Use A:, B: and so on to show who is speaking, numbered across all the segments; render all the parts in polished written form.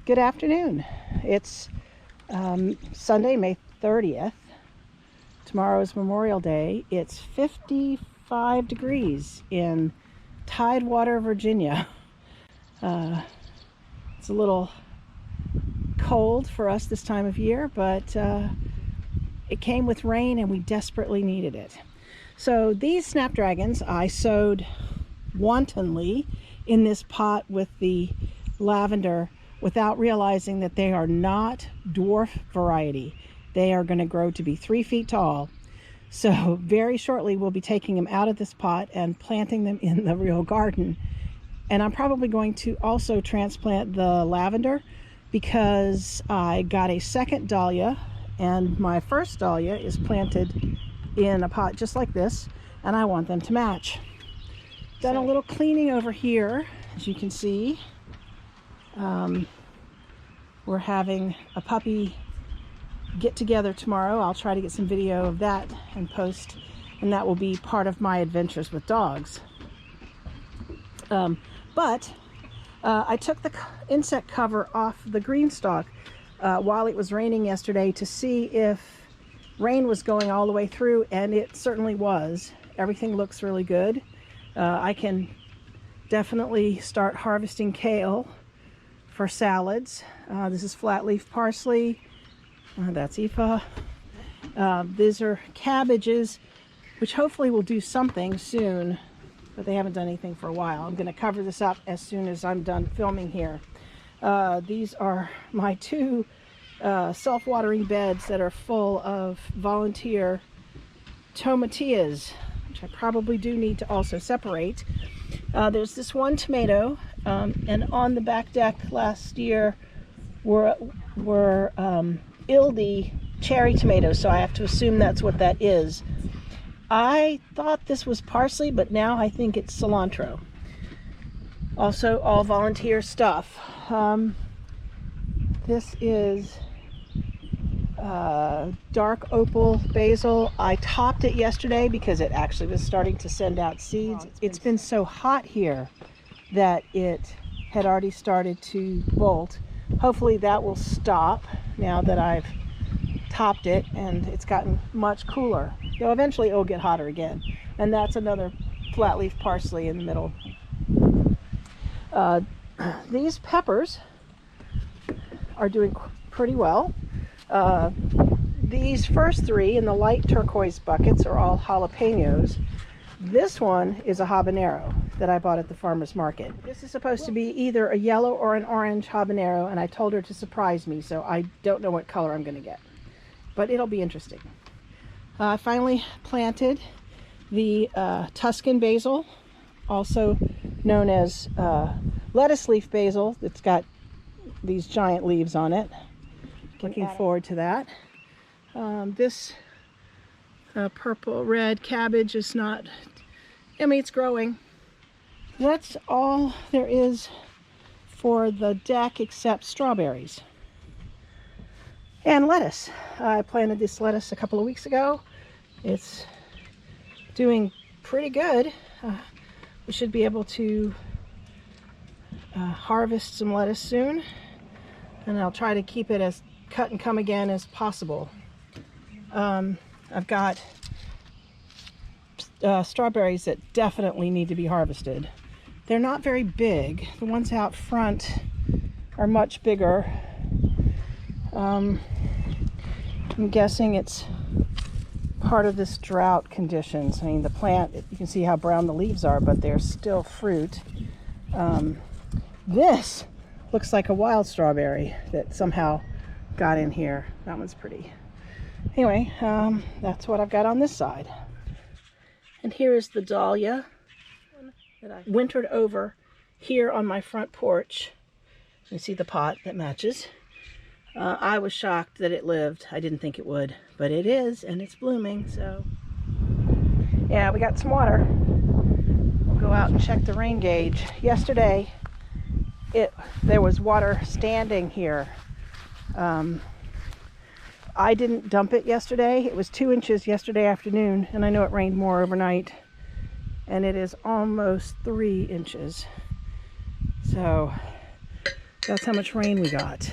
A: Good afternoon. It's Sunday, May 30th. Tomorrow is Memorial Day. It's 55 degrees in Tidewater, Virginia. It's a little cold for us this time of year, but it came with rain and we desperately needed it. So these snapdragons I sowed wantonly in this pot with the lavender without realizing that they are not dwarf variety. They are going to grow to be 3 feet tall. So very shortly we'll be taking them out of this pot and planting them in the real garden. And I'm probably going to also transplant the lavender because I got a second dahlia and my first dahlia is planted in a pot just like this, and I want them to match. Done a little cleaning over here, as you can see. We're having a puppy get together tomorrow. I'll try to get some video of that and post, and that will be part of my adventures with dogs. I took the insect cover off the green stalk while it was raining yesterday to see if rain was going all the way through, and it certainly was. Everything looks really good. I can definitely start harvesting kale for salads. This is flat leaf parsley. That's Aoife. These are cabbages, which hopefully will do something soon, but they haven't done anything for a while. I'm going to cover this up as soon as I'm done filming here. These are my two self-watering beds that are full of volunteer tomatillas, which I probably do need to also separate. There's this one tomato, and on the back deck last year were Ildi cherry tomatoes, so I have to assume that's what that is. I thought this was parsley, but now I think it's cilantro. Also all volunteer stuff. This is dark opal basil. I topped it yesterday because it actually was starting to send out seeds. It's been so hot here that it had already started to bolt. Hopefully that will stop now that I've topped it and it's gotten much cooler. You know, eventually it will get hotter again. And that's another flat leaf parsley in the middle. These peppers are doing pretty well. These first three in the light turquoise buckets are all jalapenos. This one is a habanero that I bought at the farmer's market. This is supposed to be either a yellow or an orange habanero, and I told her to surprise me, so I don't know what color I'm going to get. But it'll be interesting. I finally planted the Tuscan basil, also known as lettuce leaf basil. It's got these giant leaves on it. Looking forward to that. This purple red cabbage is not, I mean, it's growing. That's all there is for the deck except strawberries and lettuce. I planted this lettuce a couple of weeks ago. It's doing pretty good. We should be able to harvest some lettuce soon, and I'll try to keep it as cut and come again as possible. I've got strawberries that definitely need to be harvested. They're not very big. The ones out front are much bigger. I'm guessing it's part of this drought conditions. I mean, the plant, you can see how brown the leaves are, but they're still fruit. This looks like a wild strawberry that somehow got in here. That one's pretty. Anyway, that's what I've got on this side. And here is the dahlia that I wintered over here on my front porch. You see the pot that matches. I was shocked that it lived. I didn't think it would, but it is, and it's blooming, so. Yeah, we got some water. We'll go out and check the rain gauge. Yesterday, there was water standing here. I didn't dump it yesterday. It was 2 inches yesterday afternoon, and I know it rained more overnight. And it is almost 3 inches. So That's how much rain we got.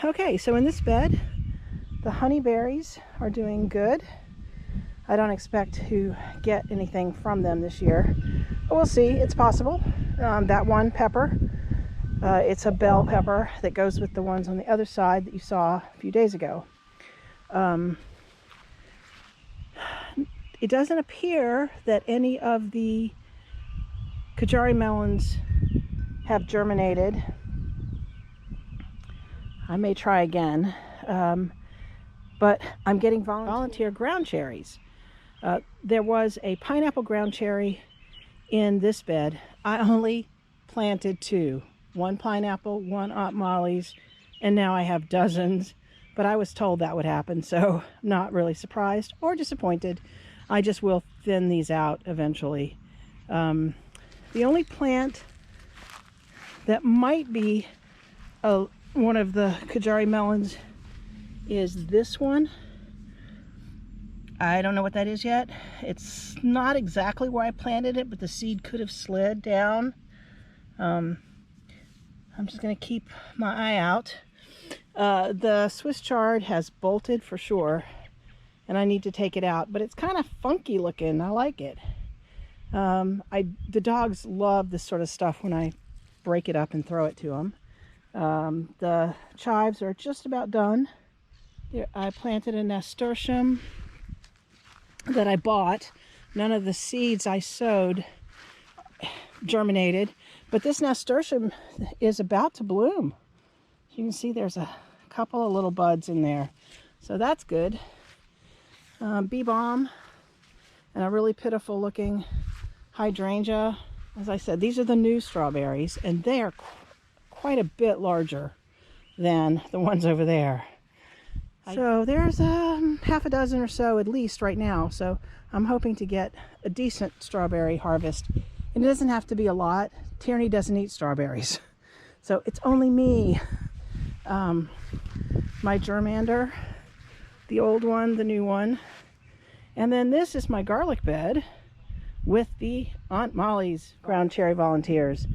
A: Okay, so in this bed, the honeyberries are doing good. I don't expect to get anything from them this year, but we'll see. It's possible. That one pepper, it's a bell pepper that goes with the ones on the other side that you saw a few days ago. It doesn't appear that any of the Kajari melons have germinated. I may try again, but I'm getting volunteer ground cherries. There was a pineapple ground cherry in this bed. I only planted 2. One pineapple, one Aunt Molly's, and now I have dozens. But I was told that would happen, so I'm not really surprised or disappointed. I just will thin these out eventually. The only plant that might be one of the Kajari melons is this one. I don't know what that is yet. It's not exactly where I planted it, but the seed could have slid down. I'm just going to keep my eye out. The Swiss chard has bolted for sure, and I need to take it out, but it's kind of funky looking. I like it. The dogs love this sort of stuff when I break it up and throw it to them. The chives are just about done. I planted a nasturtium that I bought. None of the seeds I sowed germinated, but this nasturtium is about to bloom. You can see there's a couple of little buds in there, so that's good. Bee balm and a really pitiful looking hydrangea. As I said, these are the new strawberries, and they are quite a bit larger than the ones over there. So there's half a dozen or so at least right now, so I'm hoping to get a decent strawberry harvest. And it doesn't have to be a lot. Tierney doesn't eat strawberries, so it's only me. My germander, the old one, the new one, and then this is my garlic bed with the Aunt Molly's ground cherry volunteers.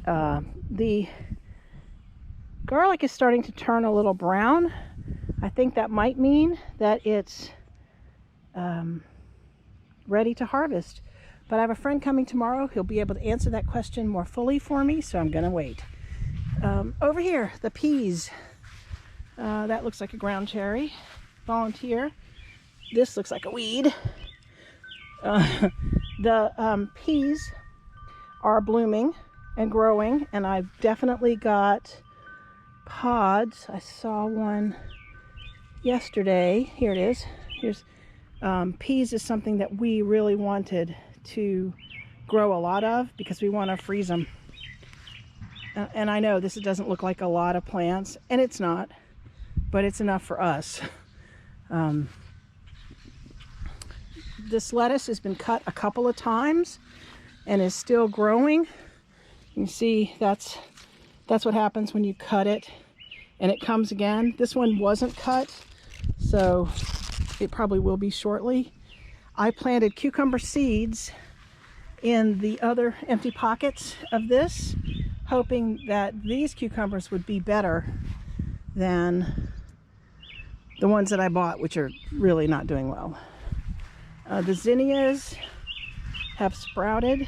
A: The garlic is starting to turn a little brown. I think that might mean that it's ready to harvest. But I have a friend coming tomorrow. He'll be able to answer that question more fully for me, so I'm going to wait. Over here, the peas. That looks like a ground cherry volunteer. This looks like a weed. The peas are blooming and growing, and I've definitely got pods. I saw one yesterday. Here it is. Here's peas is something that we really wanted to grow a lot of because we want to freeze them. And I know this doesn't look like a lot of plants, and it's not, but it's enough for us. This lettuce has been cut a couple of times and is still growing. You can see that's what happens when you cut it and it comes again. This one wasn't cut, so it probably will be shortly. I planted cucumber seeds in the other empty pockets of this, hoping that these cucumbers would be better than the ones that I bought, which are really not doing well. The zinnias have sprouted.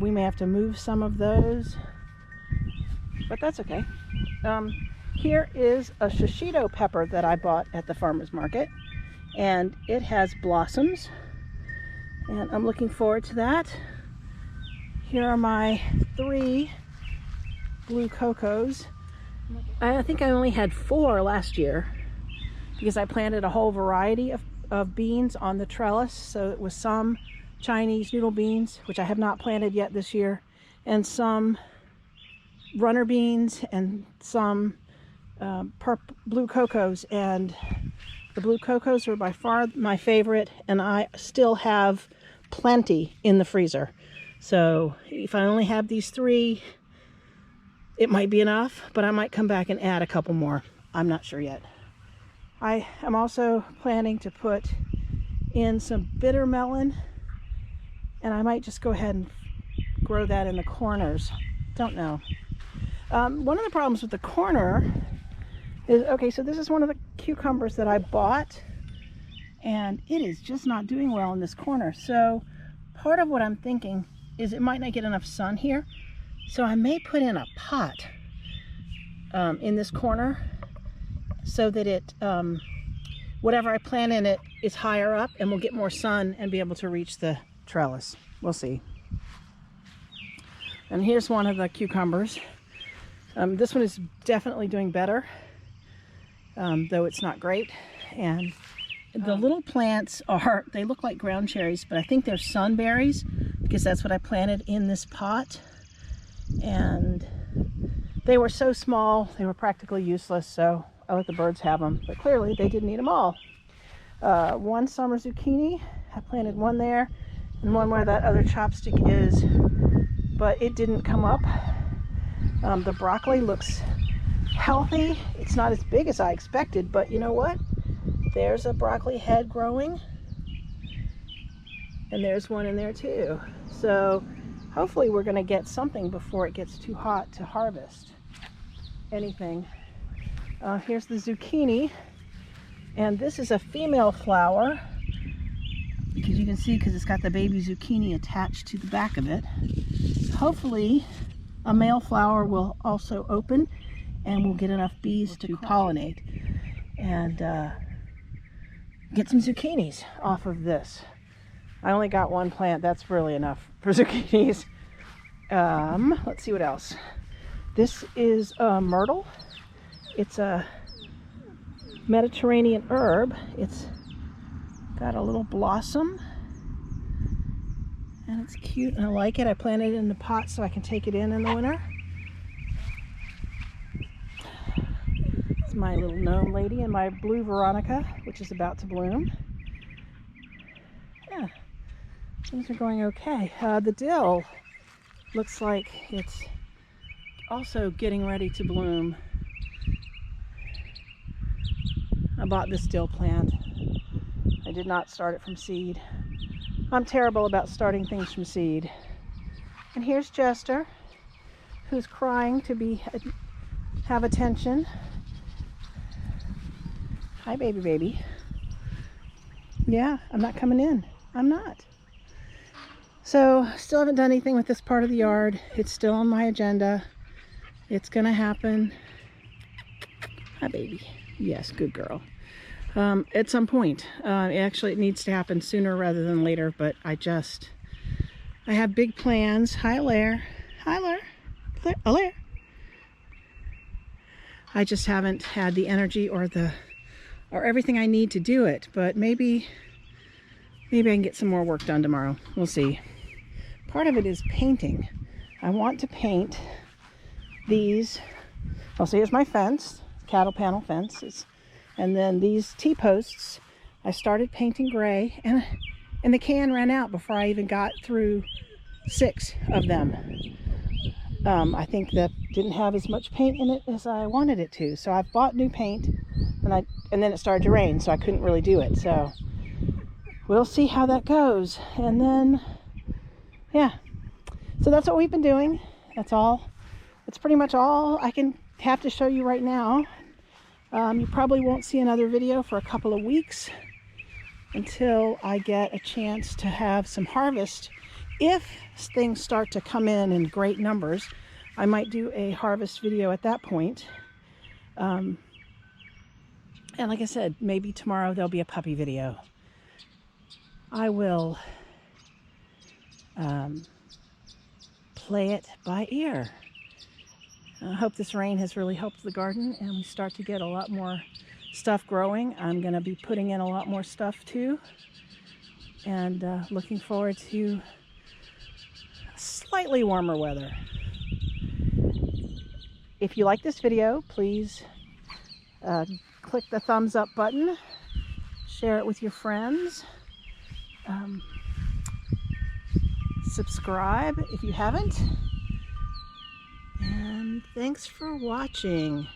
A: We may have to move some of those, but that's okay. Here is a shishito pepper that I bought at the farmer's market, and it has blossoms, and I'm looking forward to that. Here are my 3 blue cocos. I think I only had 4 last year because I planted a whole variety of beans on the trellis. So it was some Chinese noodle beans, which I have not planted yet this year, and some runner beans and some blue cocos. And the blue cocos were by far my favorite, and I still have plenty in the freezer. So if I only have these 3, it might be enough, but I might come back and add a couple more. I'm not sure yet. I am also planning to put in some bitter melon, and I might just go ahead and grow that in the corners. Don't know. One of the problems with the corner is, okay, so this is one of the cucumbers that I bought, and it is just not doing well in this corner. So part of what I'm thinking is it might not get enough sun here. So I may put in a pot in this corner so that it, whatever I plant in it is higher up and will get more sun and be able to reach the trellis. We'll see. And here's one of the cucumbers. This one is definitely doing better, though it's not great. And the little plants they look like ground cherries, but I think they're sunberries because that's what I planted in this pot. And they were so small, they were practically useless, so I let the birds have them. But clearly they didn't eat them all. One summer zucchini, I planted one there, and one where that other chopstick is, but it didn't come up. The broccoli looks healthy. It's not as big as I expected, but you know what? There's a broccoli head growing, and there's one in there too. So hopefully we're going to get something before it gets too hot to harvest anything. Here's the zucchini, and this is a female flower, because you can see, because it's got the baby zucchini attached to the back of it. Hopefully a male flower will also open and we'll get enough bees to pollinate and get some zucchinis off of this. I only got one plant. That's really enough for zucchinis. Let's see what else. This is myrtle. It's a Mediterranean herb. It's got a little blossom and it's cute and I like it. I planted it in the pot so I can take it in the winter. It's my little gnome lady and my blue Veronica, which is about to bloom. Yeah, things are going okay. The dill looks like it's also getting ready to bloom. I bought this dill plant. I did not start it from seed. I'm terrible about starting things from seed. And here's Jester, who's crying to have attention. Hi, baby, baby. Yeah, I'm not coming in. I'm not. So, still haven't done anything with this part of the yard. It's still on my agenda. It's gonna happen. Hi, baby. Yes, good girl. At some point. Actually, it needs to happen sooner rather than later, but I have big plans. Hi, Alaire. Hi, Alaire. Alaire. I just haven't had the energy or everything I need to do it, but maybe I can get some more work done tomorrow. We'll see. Part of it is painting. I want to paint these. So here's my fence, cattle panel fences. And then these T-posts, I started painting gray, and the can ran out before I even got through 6 of them. I think that didn't have as much paint in it as I wanted it to. So I've bought new paint, and then it started to rain, so I couldn't really do it. So we'll see how that goes. And then, yeah. So that's what we've been doing. That's all. That's pretty much all I have to show you right now. You probably won't see another video for a couple of weeks until I get a chance to have some harvest. If things start to come in great numbers, I might do a harvest video at that point. And like I said, maybe tomorrow there'll be a puppy video. I will play it by ear. I hope this rain has really helped the garden and we start to get a lot more stuff growing. I'm going to be putting in a lot more stuff too, and looking forward to slightly warmer weather. If you like this video, please click the thumbs up button, share it with your friends, subscribe if you haven't. And thanks for watching.